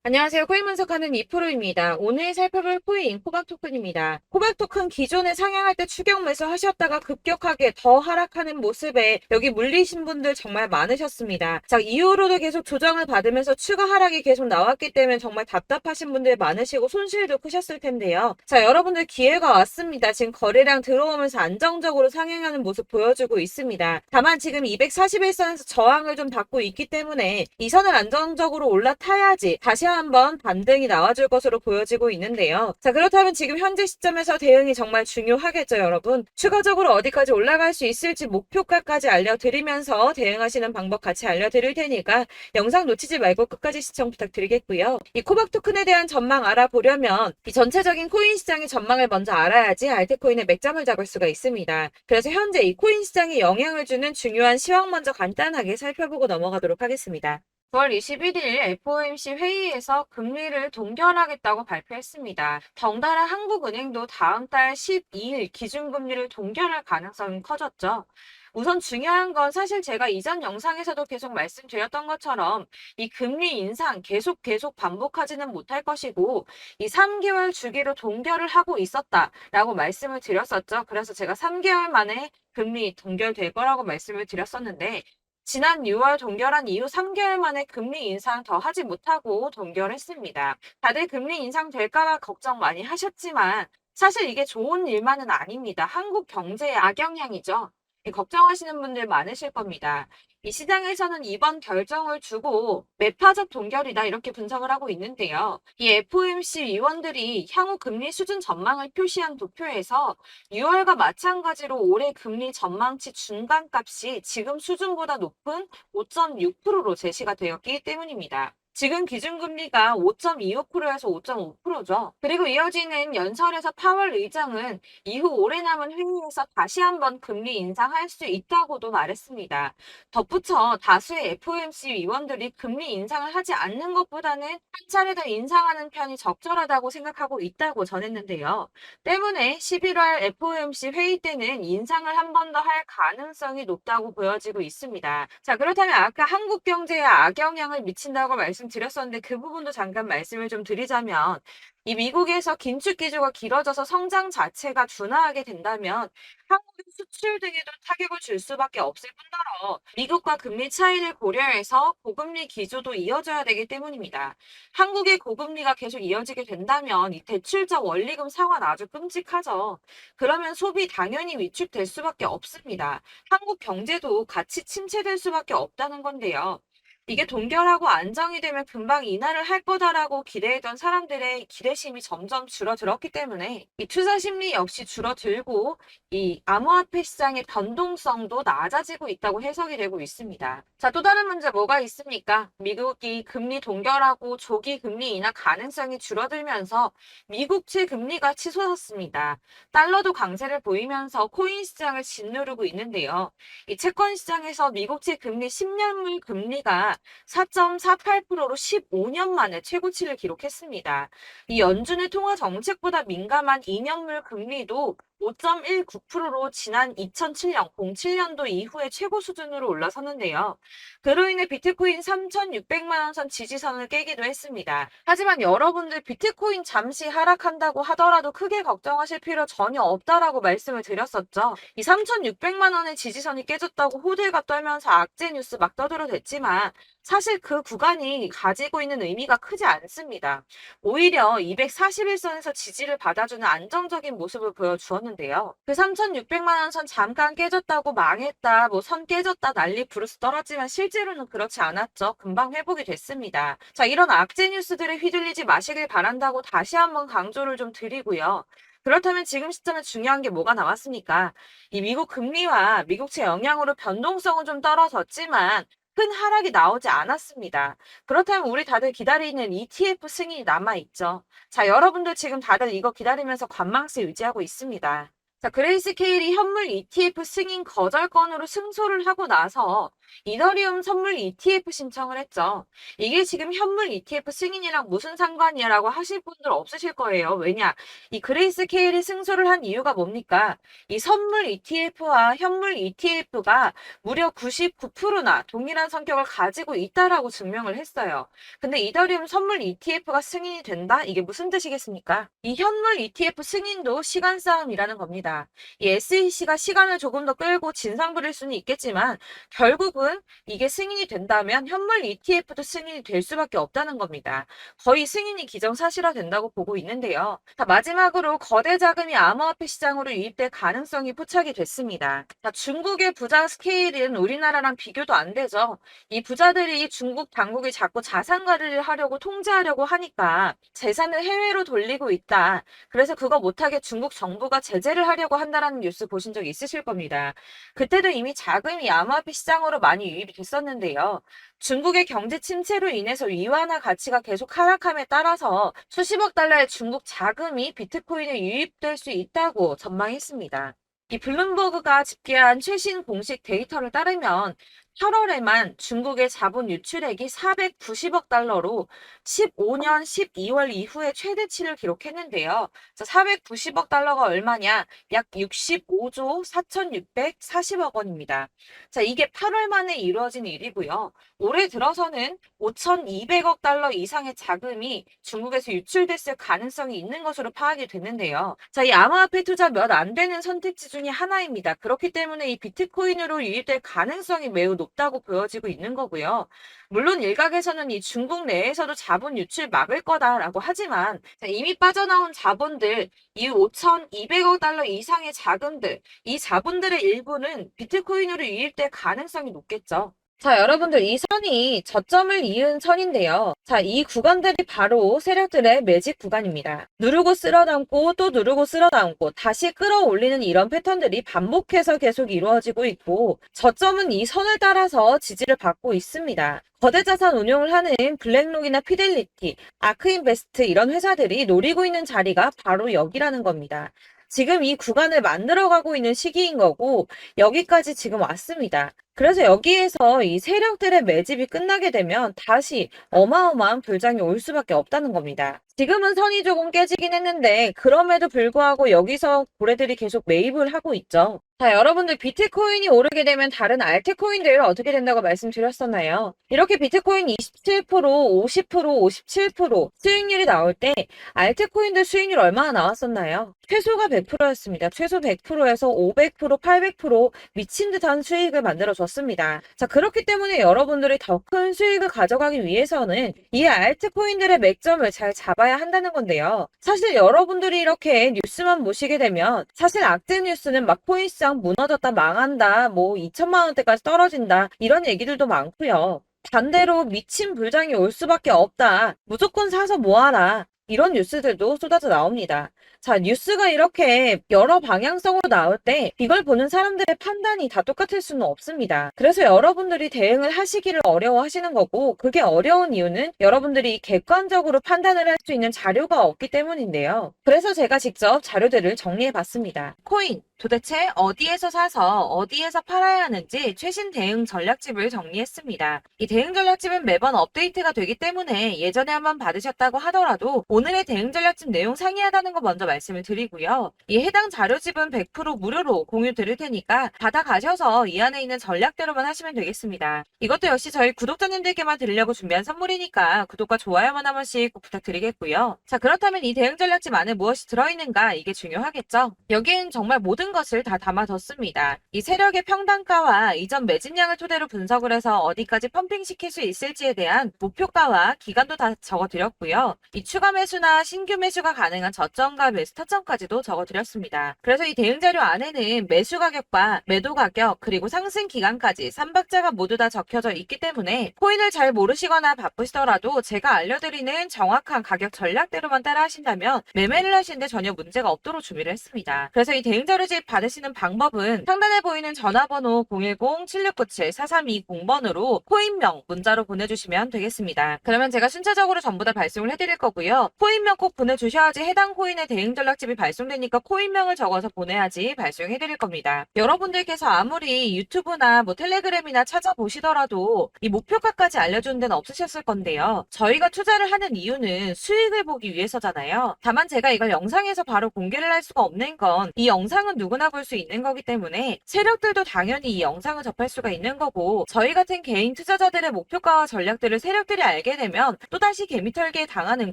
안녕하세요. 코인 분석하는 이프로입니다. 오늘 살펴볼 코인 코박 토큰입니다. 코박 토큰 기존에 상향할 때 추격 매수 하셨다가 급격하게 더 하락하는 모습에 여기 물리신 분들 정말 많으셨습니다. 자, 이후로도 계속 조정을 받으면서 추가 하락이 계속 나왔기 때문에 정말 답답하신 분들 많으시고 손실도 크셨을 텐데요. 자, 여러분들 기회가 왔습니다. 지금 거래량 들어오면서 안정적으로 상향하는 모습 보여주고 있습니다. 다만 지금 241선에서 저항을 좀 받고 있기 때문에 이 선을 안정적으로 올라타야지 다시 한번 반등이 나와줄 것으로 보여지고 있는데요. 자, 그렇다면 지금 현재 시점에서 대응이 정말 중요하겠죠, 여러분. 추가적으로 어디까지 올라갈 수 있을지 목표가까지 알려드리면서 대응하시는 방법 같이 알려드릴 테니까 영상 놓치지 말고 끝까지 시청 부탁드리겠고요. 이 코박 토큰에 대한 전망 알아보려면 이 전체적인 코인 시장의 전망을 먼저 알아야지 알트코인의 맥점을 잡을 수가 있습니다. 그래서 현재 이 코인 시장에 영향을 주는 중요한 시황 먼저 간단하게 살펴보고 넘어가도록 하겠습니다. 9월 21일 FOMC 회의에서 금리를 동결하겠다고 발표했습니다. 덩달아 한국은행도 다음 달 12일 기준금리를 동결할 가능성이 커졌죠. 우선 중요한 건 사실 제가 이전 영상에서도 계속 말씀드렸던 것처럼 이 금리 인상 계속 반복하지는 못할 것이고 이 3개월 주기로 동결을 하고 있었다라고 말씀을 드렸었죠. 그래서 제가 3개월 만에 금리 동결될 거라고 말씀을 드렸었는데 지난 6월 동결한 이후 3개월 만에 금리 인상 더 하지 못하고 동결했습니다. 다들 금리 인상 될까봐 걱정 많이 하셨지만 사실 이게 좋은 일만은 아닙니다. 한국 경제에 악영향이죠. 걱정하시는 분들 많으실 겁니다. 이 시장에서는 이번 결정을 두고 매파적 동결이다 이렇게 분석을 하고 있는데요. 이 FOMC 위원들이 향후 금리 수준 전망을 표시한 도표에서 6월과 마찬가지로 올해 금리 전망치 중간값이 지금 수준보다 높은 5.6%로 제시가 되었기 때문입니다. 지금 기준금리가 5.25%에서 5.5%죠. 그리고 이어지는 연설에서 파월 의장은 이후 오래 남은 회의에서 다시 한번 금리 인상할 수 있다고도 말했습니다. 덧붙여 다수의 FOMC 위원들이 금리 인상을 하지 않는 것보다는 한 차례 더 인상하는 편이 적절하다고 생각하고 있다고 전했는데요. 때문에 11월 FOMC 회의 때는 인상을 한 번 더 할 가능성이 높다고 보여지고 있습니다. 자, 그렇다면 아까 한국 경제에 악영향을 미친다고 말씀드렸었는데 그 부분도 잠깐 말씀을 좀 드리자면 이 미국에서 긴축 기조가 길어져서 성장 자체가 둔화하게 된다면 한국의 수출 등에도 타격을 줄 수밖에 없을 뿐더러 미국과 금리 차이를 고려해서 고금리 기조도 이어져야 되기 때문입니다. 한국의 고금리가 계속 이어지게 된다면 이 대출적 원리금 상환 아주 끔찍하죠. 그러면 소비 당연히 위축될 수밖에 없습니다. 한국 경제도 같이 침체될 수밖에 없다는 건데요. 이게 동결하고 안정이 되면 금방 인하를 할 거다라고 기대했던 사람들의 기대심이 점점 줄어들었기 때문에 이 투자 심리 역시 줄어들고 이 암호화폐 시장의 변동성도 낮아지고 있다고 해석이 되고 있습니다. 자, 또 다른 문제 뭐가 있습니까? 미국이 금리 동결하고 조기 금리 인하 가능성이 줄어들면서 미국채 금리가 치솟았습니다. 달러도 강세를 보이면서 코인 시장을 짓누르고 있는데요. 이 채권 시장에서 미국채 금리 10년물 금리가 4.48%로 15년 만에 최고치를 기록했습니다. 이 연준의 통화 정책보다 민감한 2년물 금리도 5.19%로 지난 2007년, 07년도 이후에 최고 수준으로 올라섰는데요. 그로 인해 비트코인 3,600만 원 선 지지선을 깨기도 했습니다. 하지만 여러분들 비트코인 잠시 하락한다고 하더라도 크게 걱정하실 필요 전혀 없다라고 말씀을 드렸었죠. 이 3,600만 원의 지지선이 깨졌다고 호들갑 떨면서 악재 뉴스 막 떠들어댔지만 사실 그 구간이 가지고 있는 의미가 크지 않습니다. 오히려 241선에서 지지를 받아주는 안정적인 모습을 보여주었는데요. 그 3,600만 원 선 잠깐 깨졌다고 망했다, 뭐 선 깨졌다 난리 부르스 떨었지만 실제로는 그렇지 않았죠. 금방 회복이 됐습니다. 자, 이런 악재 뉴스들에 휘둘리지 마시길 바란다고 다시 한번 강조를 좀 드리고요. 그렇다면 지금 시점에 중요한 게 뭐가 나왔습니까? 이 미국 금리와 미국채 영향으로 변동성은 좀 떨어졌지만 큰 하락이 나오지 않았습니다. 그렇다면 우리 다들 기다리는 ETF 승인이 남아있죠. 자, 여러분들 지금 다들 이거 기다리면서 관망세 유지하고 있습니다. 자, 그레이스케일이 현물 ETF 승인 거절 건으로 승소를 하고 나서 이더리움 선물 ETF 신청을 했죠. 이게 지금 현물 ETF 승인이랑 무슨 상관이야라고 하실 분들 없으실 거예요. 왜냐? 이 그레이스 케일이 승소를 한 이유가 뭡니까? 이 선물 ETF와 현물 ETF가 무려 99%나 동일한 성격을 가지고 있다라고 증명을 했어요. 근데 이더리움 선물 ETF가 승인이 된다? 이게 무슨 뜻이겠습니까? 이 현물 ETF 승인도 시간 싸움이라는 겁니다. 이 SEC가 시간을 조금 더 끌고 진상 부릴 수는 있겠지만 결국은 이게 승인이 된다면 현물 ETF도 승인이 될 수밖에 없다는 겁니다. 거의 승인이 기정사실화 된다고 보고 있는데요. 자, 마지막으로 거대 자금이 암호화폐 시장으로 유입될 가능성이 포착이 됐습니다. 자, 중국의 부자 스케일은 우리나라랑 비교도 안 되죠. 이 부자들이 중국 당국이 자꾸 자산 관리를 하려고 통제하려고 하니까 재산을 해외로 돌리고 있다. 그래서 그거 못하게 중국 정부가 제재를 하려고 한다라는 뉴스 보신 적 있으실 겁니다. 그때도 이미 자금이 암호화폐 시장으로 많이 유입이 됐었는데요. 중국의 경제 침체로 인해서 위안화 가치가 계속 하락함에 따라서 수십억 달러의 중국 자금이 비트코인에 유입될 수 있다고 전망했습니다. 이 블룸버그가 집계한 최신 공식 데이터를 따르면 8월에만 중국의 자본 유출액이 490억 달러로 15년 12월 이후에 최대치를 기록했는데요. 490억 달러가 얼마냐? 약 65조 4,640억 원입니다. 자, 이게 8월 만에 이루어진 일이고요. 올해 들어서는 5,200억 달러 이상의 자금이 중국에서 유출됐을 가능성이 있는 것으로 파악이 됐는데요. 자, 이 암호화폐 투자 몇 안 되는 선택지 중에 하나입니다. 그렇기 때문에 이 비트코인으로 유입될 가능성이 매우 높다고 보여지고 있는 거고요. 물론 일각에서는 이 중국 내에서도 자본 유출 막을 거다라고 하지만 이미 빠져나온 자본들, 이 5,200억 달러 이상의 자금들, 이 자본들의 일부는 비트코인으로 유입될 가능성이 높겠죠. 자, 여러분들 이 선이 저점을 이은 선인데요. 자, 이 구간들이 바로 세력들의 매집 구간입니다. 누르고 쓸어담고 또 누르고 쓸어담고 다시 끌어올리는 이런 패턴들이 반복해서 계속 이루어지고 있고 저점은 이 선을 따라서 지지를 받고 있습니다. 거대 자산 운용을 하는 블랙록이나 피델리티, 아크인베스트 이런 회사들이 노리고 있는 자리가 바로 여기라는 겁니다. 지금 이 구간을 만들어가고 있는 시기인 거고 여기까지 지금 왔습니다. 그래서 여기에서 이 세력들의 매집이 끝나게 되면 다시 어마어마한 불장이 올 수밖에 없다는 겁니다. 지금은 선이 조금 깨지긴 했는데 그럼에도 불구하고 여기서 고래들이 계속 매입을 하고 있죠. 자, 여러분들 비트코인이 오르게 되면 다른 알트코인들 어떻게 된다고 말씀드렸었나요? 이렇게 비트코인 27%, 50%, 57% 수익률이 나올 때 알트코인들 수익률 얼마나 나왔었나요? 최소가 100%였습니다. 최소 100%에서 500%, 800% 미친 듯한 수익을 만들어줬습니다. 자, 그렇기 때문에 여러분들이 더 큰 수익을 가져가기 위해서는 이 알트코인들의 맥점을 잘 잡아야 한다는 건데요. 사실 여러분들이 이렇게 뉴스만 보시게 되면 사실 악재 뉴스는 막 코인시장 무너졌다, 망한다, 뭐 2천만 원대까지 떨어진다 이런 얘기들도 많고요. 반대로 미친 불장이 올 수밖에 없다. 무조건 사서 모아라. 이런 뉴스들도 쏟아져 나옵니다. 자, 뉴스가 이렇게 여러 방향성으로 나올 때 이걸 보는 사람들의 판단이 다 똑같을 수는 없습니다. 그래서 여러분들이 대응을 하시기를 어려워하시는 거고 그게 어려운 이유는 여러분들이 객관적으로 판단을 할 수 있는 자료가 없기 때문인데요. 그래서 제가 직접 자료들을 정리해 봤습니다. 코인 도대체 어디에서 사서 어디에서 팔아야 하는지 최신 대응 전략집을 정리했습니다. 이 대응 전략집은 매번 업데이트가 되기 때문에 예전에 한번 받으셨다고 하더라도 오늘의 대응 전략집 내용 상이하다는 거 먼저 말씀을 드리고요. 이 해당 자료집은 100% 무료로 공유 드릴 테니까 받아가셔서 이 안에 있는 전략대로만 하시면 되겠습니다. 이것도 역시 저희 구독자님들께만 드리려고 준비한 선물이니까 구독과 좋아요만 한 번씩 꼭 부탁드리겠고요. 자, 그렇다면 이 대응 전략집 안에 무엇이 들어있는가 이게 중요하겠죠? 여기엔 정말 모든 것을 다 담아뒀습니다. 이 세력의 평단가와 이전 매집량을 토대로 분석을 해서 어디까지 펌핑시킬 수 있을지에 대한 목표가와 기간도 다 적어드렸고요. 이 추가 매수나 신규 매수가 가능한 저점과 매수 타점까지도 적어드렸습니다. 그래서 이 대응 자료 안에는 매수 가격과 매도 가격 그리고 상승 기간까지 3박자가 모두 다 적혀져 있기 때문에 코인을 잘 모르시거나 바쁘시더라도 제가 알려드리는 정확한 가격 전략대로만 따라 하신다면 매매를 하시는데 전혀 문제가 없도록 준비를 했습니다. 그래서 이 대응 자료집 수익 받으시는 방법은 상단에 보이는 전화번호 010-7697-4320번으로 코인명 문자로 보내주시면 되겠습니다. 그러면 제가 순차적으로 전부 다 발송을 해드릴 거고요. 코인명 꼭 보내주셔야지 해당 코인의 대응 전략집이 발송되니까 코인명을 적어서 보내야지 발송해드릴 겁니다. 여러분들께서 아무리 유튜브나 뭐 텔레그램이나 찾아보시더라도 이 목표가까지 알려주는 데는 없으셨을 건데요. 저희가 투자를 하는 이유는 수익을 보기 위해서잖아요. 다만 제가 이걸 영상에서 바로 공개를 할 수가 없는 건 이 영상은 누구나 볼 수 있는 거기 때문에 세력들도 당연히 이 영상을 접할 수가 있는 거고, 저희 같은 개인 투자자들의 목표가와 전략들을 세력들이 알게 되면 또다시 개미털기에 당하는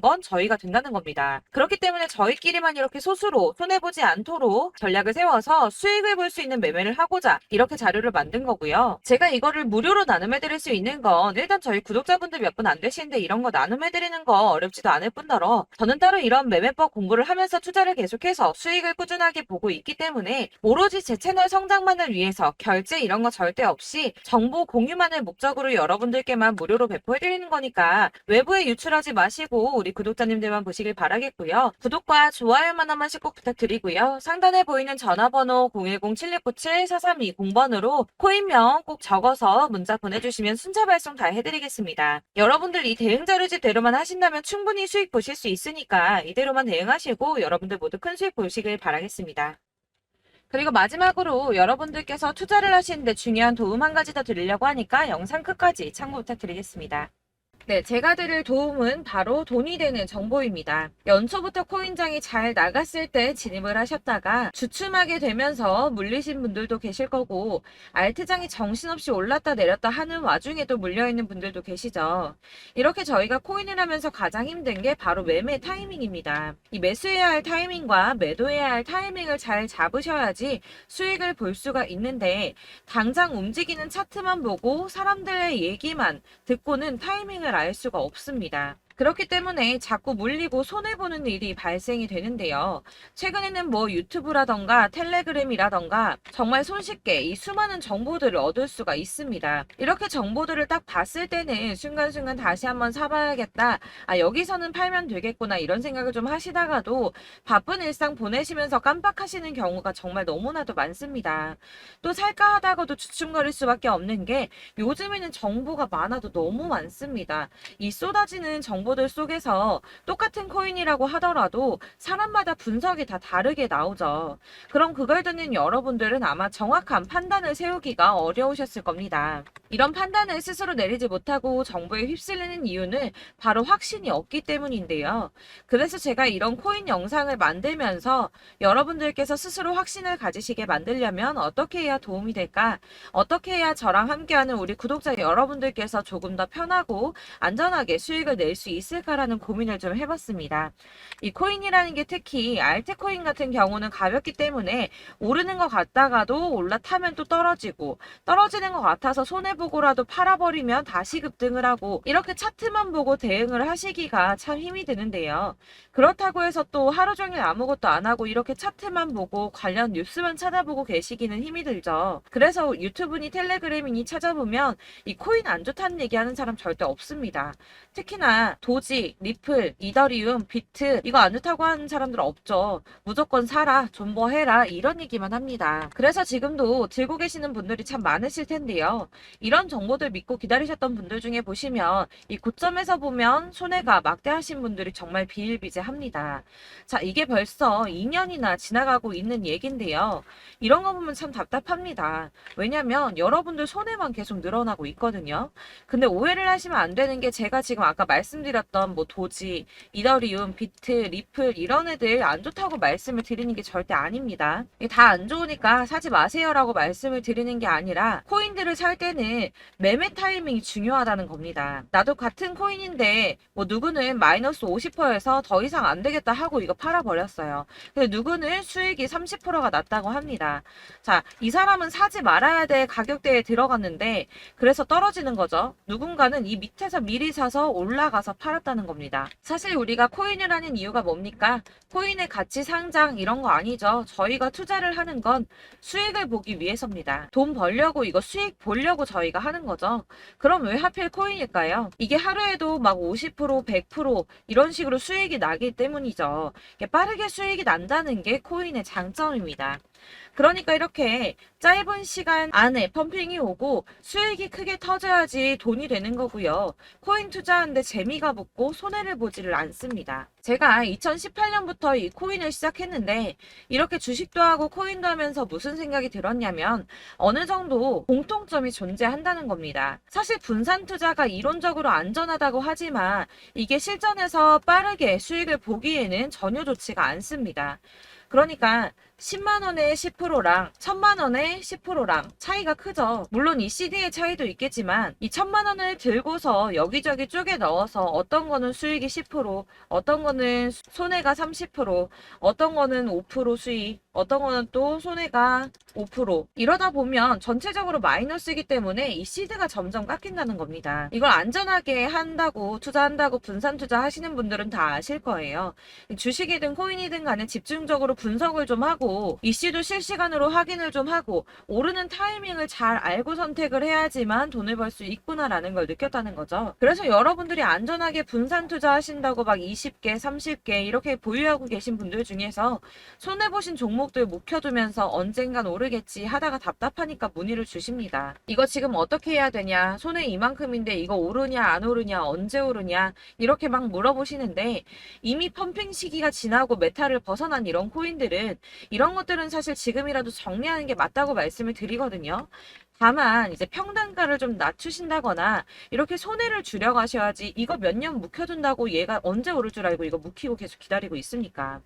건 저희가 된다는 겁니다. 그렇기 때문에 저희끼리만 이렇게 소수로 손해보지 않도록 전략을 세워서 수익을 볼 수 있는 매매를 하고자 이렇게 자료를 만든 거고요. 제가 이거를 무료로 나눔해드릴 수 있는 건 일단 저희 구독자분들 몇 분 안 되시는데 이런 거 나눔해드리는 거 어렵지도 않을 뿐더러 저는 따로 이런 매매법 공부를 하면서 투자를 계속해서 수익을 꾸준하게 보고 있기 때문에 오로지 제 채널 성장만을 위해서 결제 이런 거 절대 없이 정보 공유만을 목적으로 여러분들께만 무료로 배포해드리는 거니까 외부에 유출하지 마시고 우리 구독자님들만 보시길 바라겠고요. 구독과 좋아요만 한 번씩 꼭 부탁드리고요. 상단에 보이는 전화번호 010-7697-4320번으로 코인명 꼭 적어서 문자 보내주시면 순차 발송 다 해드리겠습니다. 여러분들 이 대응 자료집대로만 하신다면 충분히 수익 보실 수 있으니까 이대로만 대응하시고 여러분들 모두 큰 수익 보시길 바라겠습니다. 그리고 마지막으로 여러분들께서 투자를 하시는데 중요한 도움 한 가지 더 드리려고 하니까 영상 끝까지 참고 부탁드리겠습니다. 네, 제가 드릴 도움은 바로 돈이 되는 정보입니다. 연초부터 코인장이 잘 나갔을 때 진입을 하셨다가 주춤하게 되면서 물리신 분들도 계실 거고, 알트장이 정신없이 올랐다 내렸다 하는 와중에도 물려있는 분들도 계시죠. 이렇게 저희가 코인을 하면서 가장 힘든 게 바로 매매 타이밍입니다. 이 매수해야 할 타이밍과 매도해야 할 타이밍을 잘 잡으셔야지 수익을 볼 수가 있는데, 당장 움직이는 차트만 보고 사람들의 얘기만 듣고는 타이밍을 알 수가 없습니다. 그렇기 때문에 자꾸 물리고 손해보는 일이 발생이 되는데요. 최근에는 뭐 유튜브라던가 텔레그램이라던가 정말 손쉽게 이 수많은 정보들을 얻을 수가 있습니다. 이렇게 정보들을 딱 봤을 때는 순간순간 다시 한번 사봐야겠다, 아 여기서는 팔면 되겠구나 이런 생각을 좀 하시다가도 바쁜 일상 보내시면서 깜빡하시는 경우가 정말 너무나도 많습니다. 또 살까 하다가도 주춤거릴 수밖에 없는 게 요즘에는 정보가 많아도 너무 많습니다. 이 쏟아지는 정보들 속에서 똑같은 코인이라고 하더라도 사람마다 분석이 다 다르게 나오죠. 그럼 그걸 듣는 여러분들은 아마 정확한 판단을 세우기가 어려우셨을 겁니다. 이런 판단을 스스로 내리지 못하고 정보에 휩쓸리는 이유는 바로 확신이 없기 때문인데요. 그래서 제가 이런 코인 영상을 만들면서 여러분들께서 스스로 확신을 가지시게 만들려면 어떻게 해야 도움이 될까? 어떻게 해야 저랑 함께하는 우리 구독자 여러분들께서 조금 더 편하고 안전하게 수익을 낼 수 있을까라는 고민을 좀 해봤습니다. 이 코인이라는 게 특히 알트코인 같은 경우는 가볍기 때문에 오르는 것 같다가도 올라타면 또 떨어지고, 떨어지는 것 같아서 손해보고라도 팔아버리면 다시 급등을 하고, 이렇게 차트만 보고 대응을 하시기가 참 힘이 드는데요. 그렇다고 해서 또 하루 종일 아무것도 안 하고 이렇게 차트만 보고 관련 뉴스만 찾아보고 계시기는 힘이 들죠. 그래서 유튜브니 텔레그램이니 찾아보면 이 코인 안 좋다는 얘기하는 사람 절대 없습니다. 특히나 도지, 리플, 이더리움, 비트 이거 안 좋다고 하는 사람들 없죠. 무조건 사라, 존버해라 이런 얘기만 합니다. 그래서 지금도 들고 계시는 분들이 참 많으실 텐데요. 이런 정보들 믿고 기다리셨던 분들 중에 보시면 이 고점에서 보면 손해가 막대하신 분들이 정말 비일비재합니다. 자, 이게 벌써 2년이나 지나가고 있는 얘긴데요. 이런 거 보면 참 답답합니다. 왜냐면 여러분들 손해만 계속 늘어나고 있거든요. 근데 오해를 하시면 안 되는 게, 제가 지금 아까 말씀드렸던 뭐 도지, 이더리움, 비트, 리플 이런 애들 안 좋다고 말씀을 드리는 게 절대 아닙니다. 다 안 좋으니까 사지 마세요라고 말씀을 드리는 게 아니라, 코인들을 살 때는 매매 타이밍이 중요하다는 겁니다. 나도 같은 코인인데 뭐 누구는 마이너스 50%에서 더 이상 안 되겠다 하고 이거 팔아버렸어요. 근데 누구는 수익이 30%가 났다고 합니다. 자, 이 사람은 사지 말아야 될 가격대에 들어갔는데 그래서 떨어지는 거죠. 누군가는 이 밑에서 미리 사서 올라가서 팔았다는 겁니다. 사실 우리가 코인을 하는 이유가 뭡니까? 코인의 가치 상장 이런 거 아니죠. 저희가 투자를 하는 건 수익을 보기 위해서입니다. 돈 벌려고, 이거 수익 보려고 저희가 하는 거죠. 그럼 왜 하필 코인일까요? 이게 하루에도 막 50%, 100% 이런 식으로 수익이 나기 때문이죠. 빠르게 수익이 난다는 게 코인의 장점입니다. 그러니까 이렇게 짧은 시간 안에 펌핑이 오고 수익이 크게 터져야지 돈이 되는 거고요. 코인 투자하는데 재미가 붙고 손해를 보지를 않습니다. 제가 2018년부터 이 코인을 시작했는데 이렇게 주식도 하고 코인도 하면서 무슨 생각이 들었냐면 어느 정도 공통점이 존재한다는 겁니다. 사실 분산 투자가 이론적으로 안전하다고 하지만 이게 실전에서 빠르게 수익을 보기에는 전혀 좋지가 않습니다. 그러니까 10만 원에 10%랑 1000만 원에 10%랑 차이가 크죠. 물론 이 CD의 차이도 있겠지만 이 1000만 원을 들고서 여기저기 쪼개 넣어서 어떤 거는 수익이 10%, 어떤 거는 손해가 30%, 어떤 거는 5% 수익, 어떤 거는 또 손해가 5%. 이러다 보면 전체적으로 마이너스이기 때문에 이 시드가 점점 깎인다는 겁니다. 이걸 안전하게 한다고 투자한다고 분산 투자하시는 분들은 다 아실 거예요. 주식이든 코인이든 간에 집중적으로 분석을 좀 하고 이슈도 실시간으로 확인을 좀 하고 오르는 타이밍을 잘 알고 선택을 해야지만 돈을 벌 수 있구나라는 걸 느꼈다는 거죠. 그래서 여러분들이 안전하게 분산 투자하신다고 막 20개, 30개 이렇게 보유하고 계신 분들 중에서 손해보신 종목들 묵혀두면서 언젠간 오르겠지 하다가 답답하니까 문의를 주십니다. 이거 지금 어떻게 해야 되냐? 손해 이만큼인데 이거 오르냐 안 오르냐 언제 오르냐 이렇게 막 물어보시는데 이미 펌핑 시기가 지나고 메타를 벗어난 이런 코인들은 이런 것들은 사실 지금이라도 정리하는 게 맞다고 말씀을 드리거든요. 다만 이제 평단가를 좀 낮추신다거나 이렇게 손해를 줄여가셔야지 이거 몇 년 묵혀둔다고 얘가 언제 오를 줄 알고 이거 묵히고 계속 기다리고 있습니까?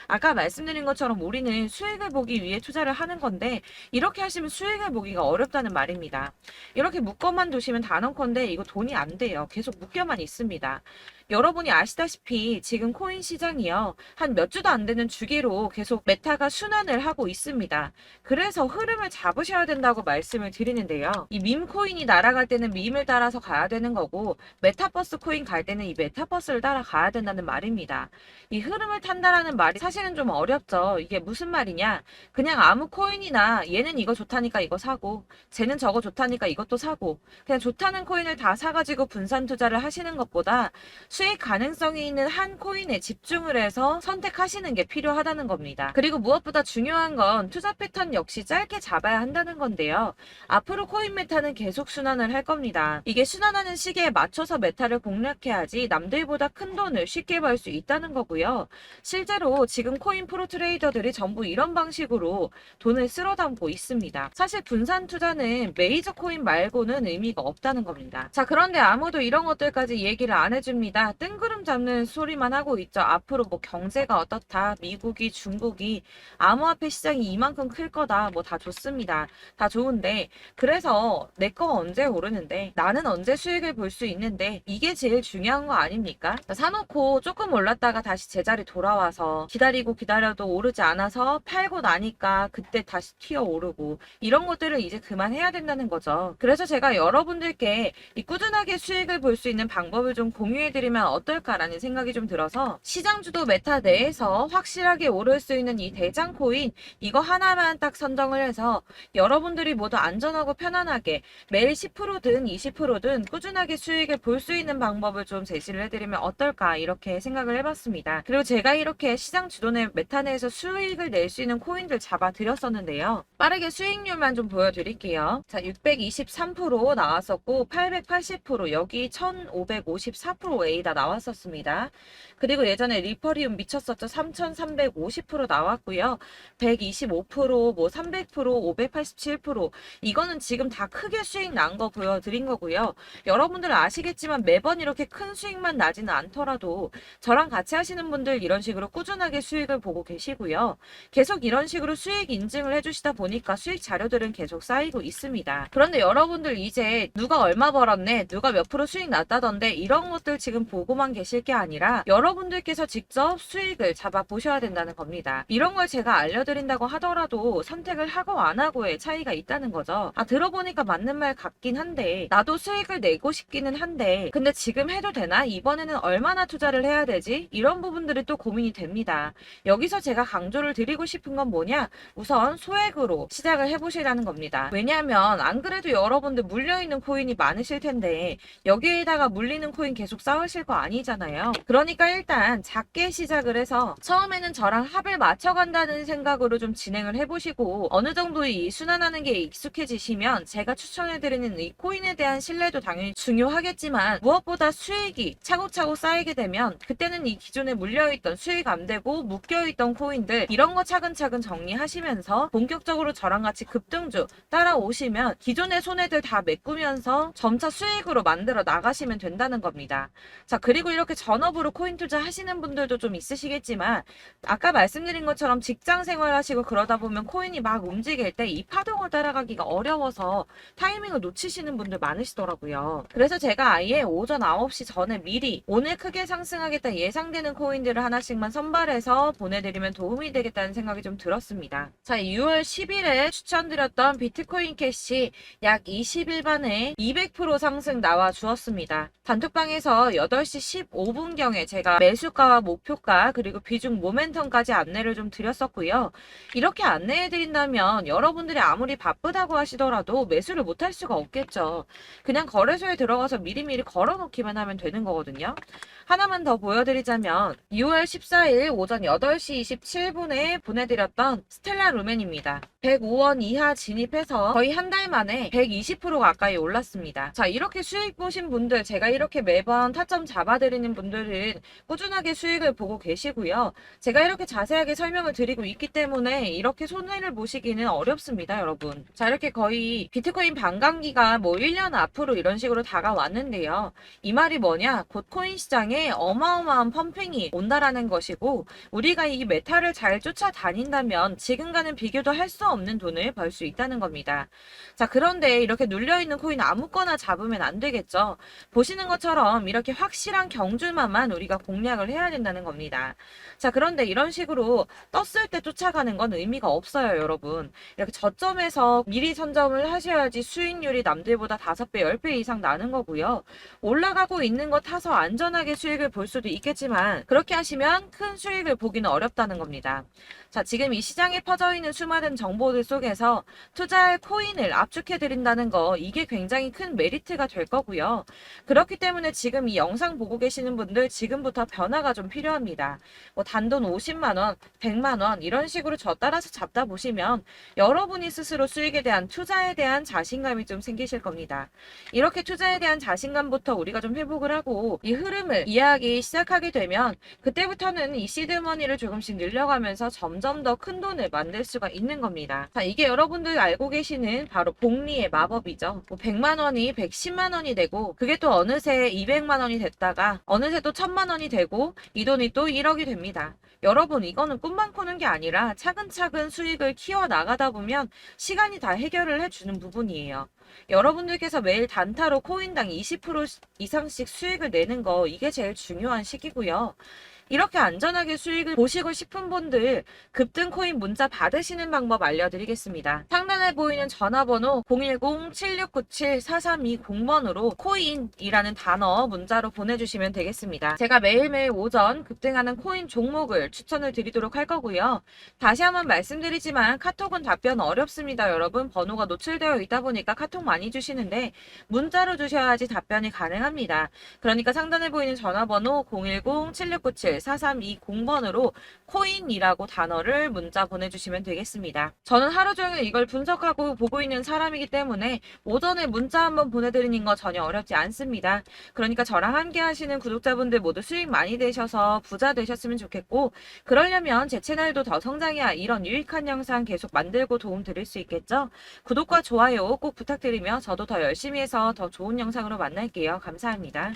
아까 말씀드린 것처럼 우리는 수익을 보기 위해 투자를 하는 건데 이렇게 하시면 수익을 보기가 어렵다는 말입니다. 이렇게 묶어만 두시면 단언컨대 이거 돈이 안 돼요. 계속 묶여만 있습니다. 여러분이 아시다시피 지금 코인 시장이요. 한 몇 주도 안 되는 주기로 계속 메타가 순환을 하고 있습니다. 그래서 흐름을 잡으셔야 된다고 말씀을 드리는데요. 이 밈 코인이 날아갈 때는 밈을 따라서 가야 되는 거고 메타버스 코인 갈 때는 이 메타버스를 따라가야 된다는 말입니다. 이 흐름을 탄다라는 말이 사실은 좀 어렵죠. 이게 무슨 말이냐? 그냥 아무 코인이나 얘는 이거 좋다니까 이거 사고 쟤는 저거 좋다니까 이것도 사고 그냥 좋다는 코인을 다 사가지고 분산 투자를 하시는 것보다 수익 가능성이 있는 한 코인에 집중을 해서 선택하시는 게 필요하다는 겁니다. 그리고 무엇보다 중요한 건 투자 패턴 역시 짧게 잡아야 한다는 건데요. 앞으로 코인 메타는 계속 순환을 할 겁니다. 이게 순환하는 시기에 맞춰서 메타를 공략해야지 남들보다 큰 돈을 쉽게 벌 수 있다는 거고요. 실제로 지금 코인 프로 트레이더들이 전부 이런 방식으로 돈을 쓸어 담고 있습니다. 사실 분산 투자는 메이저 코인 말고는 의미가 없다는 겁니다. 자, 그런데 아무도 이런 것들까지 얘기를 안 해줍니다. 뜬구름 잡는 소리만 하고 있죠. 앞으로 뭐 경제가 어떻다, 미국이, 중국이, 암호화폐 시장이 이만큼 클 거다, 뭐 다 좋습니다. 다 좋은데, 그래서 내 거 언제 오르는데, 나는 언제 수익을 볼 수 있는데, 이게 제일 중요한 거 아닙니까? 사놓고 조금 올랐다가 다시 제자리 돌아와서 기다리고 기다려도 오르지 않아서 팔고 나니까 그때 다시 튀어 오르고, 이런 것들을 이제 그만해야 된다는 거죠. 그래서 제가 여러분들께 이 꾸준하게 수익을 볼 수 있는 방법을 좀 공유해드리면 어떨까라는 생각이 좀 들어서 시장주도 메타 내에서 확실하게 오를 수 있는 이 대장 코인 이거 하나만 딱 선정을 해서 여러분들이 모두 안전하고 편안하게 매일 10%든 20%든 꾸준하게 수익을 볼 수 있는 방법을 좀 제시를 해드리면 어떨까 이렇게 생각을 해봤습니다. 그리고 제가 이렇게 시장 주도내 메타 내에서 수익을 낼 수 있는 코인들 잡아드렸었는데요. 빠르게 수익률만 좀 보여드릴게요. 자, 623% 나왔었고 880% 여기 1554% A 다 나왔었습니다. 그리고 예전에 리퍼리움 미쳤었죠. 3350% 나왔고요. 125%, 뭐 300%, 587% 이거는 지금 다 크게 수익 난 거 보여드린 거고요. 여러분들 아시겠지만 매번 이렇게 큰 수익만 나지는 않더라도 저랑 같이 하시는 분들 이런 식으로 꾸준하게 수익을 보고 계시고요. 계속 이런 식으로 수익 인증을 해주시다 보니까 수익 자료들은 계속 쌓이고 있습니다. 그런데 여러분들 이제 누가 얼마 벌었네, 누가 몇 프로 수익 났다던데 이런 것들 지금 보고만 계실 게 아니라 여러분들께서 직접 수익을 잡아 보셔야 된다는 겁니다. 이런 걸 제가 알려드린다고 하더라도 선택을 하고 안 하고의 차이가 있다는 거죠. 있어요. 아, 들어보니까 맞는 말 같긴 한데 나도 수익을 내고 싶기는 한데 근데 지금 해도 되나? 이번에는 얼마나 투자를 해야 되지? 이런 부분들이 또 고민이 됩니다. 여기서 제가 강조를 드리고 싶은 건 뭐냐? 우선 소액으로 시작을 해보시라는 겁니다. 왜냐하면 안 그래도 여러분들 물려있는 코인이 많으실 텐데 여기에다가 물리는 코인 계속 쌓으실 거 아니잖아요. 그러니까 일단 작게 시작을 해서 처음에는 저랑 합을 맞춰간다는 생각으로 좀 진행을 해보시고 어느 정도 이 순환하는 게 익숙해지시면 제가 추천해드리는 이 코인에 대한 신뢰도 당연히 중요하겠지만 무엇보다 수익이 차곡차곡 쌓이게 되면 그때는 이 기존에 물려있던 수익 안 되고 묶여있던 코인들 이런 거 차근차근 정리하시면서 본격적으로 저랑 같이 급등주 따라오시면 기존의 손해들 다 메꾸면서 점차 수익으로 만들어 나가시면 된다는 겁니다. 자, 그리고 이렇게 전업으로 코인 투자 하시는 분들도 좀 있으시겠지만 아까 말씀드린 것처럼 직장 생활하시고 그러다 보면 코인이 막 움직일 때 이 파동을 따라가기가 어려워서 타이밍을 놓치시는 분들 많으시더라고요. 그래서 제가 아예 오전 9시 전에 미리 오늘 크게 상승하겠다 예상되는 코인들을 하나씩만 선발해서 보내드리면 도움이 되겠다는 생각이 좀 들었습니다. 자, 6월 10일에 추천드렸던 비트코인 캐시 약 20일 만에 200% 상승 나와 주었습니다. 단톡방에서 8시 15분경에 제가 매수가와 목표가 그리고 비중 모멘텀까지 안내를 좀 드렸었고요. 이렇게 안내해드린다면 여러분들이 아무리 바쁘다고 하시더라도 매수를 못할 수가 없겠죠. 그냥 거래소에 들어가서 미리미리 걸어놓기만 하면 되는 거거든요. 하나만 더 보여드리자면 6월 14일 오전 8시 27분에 보내드렸던 스텔라 루멘입니다. 105원 이하 진입해서 거의 한 달 만에 120% 가까이 올랐습니다. 자, 이렇게 수익 보신 분들, 제가 이렇게 매번 타점 잡아드리는 분들은 꾸준하게 수익을 보고 계시고요. 제가 이렇게 자세하게 설명을 드리고 있기 때문에 이렇게 손해를 보시기는 어렵습니다, 여러분. 자, 이렇게 거의 비트코인 반감기가 뭐 1년 앞으로 이런 식으로 다가왔는데요. 이 말이 뭐냐? 곧 코인 시장에 어마어마한 펌핑이 온다라는 것이고 우리가 이 메타를 잘 쫓아다닌다면 지금과는 비교도 할 수 없는 돈을 벌 수 있다는 겁니다. 자, 그런데 이렇게 눌려있는 코인 아무거나 잡으면 안 되겠죠. 보시는 것처럼 이렇게 확실한 경주만만 우리가 공략을 해야 된다는 겁니다. 자, 그런데 이런 식으로 떴을 때 쫓아가는 건 의미가 없어요, 여러분. 이렇게 저점에서 미리 선점을 하셔야지 수익률이 남들보다 5배, 10배 이상 나는 거고요. 올라가고 있는 거 타서 안전하게 수익을 볼 수도 있겠지만 그렇게 하시면 큰 수익을 보기는 어렵다는 겁니다. 자, 지금 이 시장에 퍼져 있는 수많은 정보들 속에서 투자할 코인을 압축해드린다는 거 이게 굉장히 큰 메리트가 될 거고요. 그렇기 때문에 지금 이 영상 보고 계시는 분들 지금부터 변화가 좀 필요합니다. 뭐 단돈 50만원, 100만원 이런 식으로 저 따라서 잡다 보시면 여러분이 스스로 수익에 대한 투자에 대한 자신감이 좀 생기실 겁니다. 이렇게 투자에 대한 자신감부터 우리가 좀 회복을 하고 이 흐름을 이해하기 시작하게 되면 그때부터는 이 시드머니를 조금씩 늘려가면서 점점 더 큰 돈을 만들 수가 있는 겁니다. 자, 이게 여러분들 알고 계시는 바로 복리의 마법이죠. 뭐 100만원이 110만원이 되고 그게 또 어느새 200만원이 됐다가 어느새 또 1000만원이 되고 이 돈이 또 1억이 됩니다. 여러분, 이거는 꿈만 꾸는 게 아니라 차근차근 수익을 키워나가다 보면 시간이 다 해결을 해주는 부분이에요. 여러분들께서 매일 단타로 코인당 20% 이상씩 수익을 내는 거 이게 제일 중요한 시기고요. 이렇게 안전하게 수익을 보시고 싶은 분들 급등 코인 문자 받으시는 방법 알려드리겠습니다. 상단에 보이는 전화번호 010-7697-4320번으로 코인이라는 단어 문자로 보내주시면 되겠습니다. 제가 매일매일 오전 급등하는 코인 종목을 추천을 드리도록 할 거고요. 다시 한번 말씀드리지만 카톡은 답변 어렵습니다. 여러분, 번호가 노출되어 있다 보니까 카톡 많이 주시는데 문자로 주셔야지 답변이 가능합니다. 그러니까 상단에 보이는 전화번호 010-7697-4320번으로 코인이라고 단어를 문자 보내주시면 되겠습니다. 저는 하루 종일 이걸 분석하고 보고 있는 사람이기 때문에 오전에 문자 한번 보내드리는 거 전혀 어렵지 않습니다. 그러니까 저랑 함께 하시는 구독자분들 모두 수익 많이 되셔서 부자 되셨으면 좋겠고 그러려면 제 채널도 더 성장해야 이런 유익한 영상 계속 만들고 도움 드릴 수 있겠죠? 구독과 좋아요 꼭 부탁드리며 저도 더 열심히 해서 더 좋은 영상으로 만날게요. 감사합니다.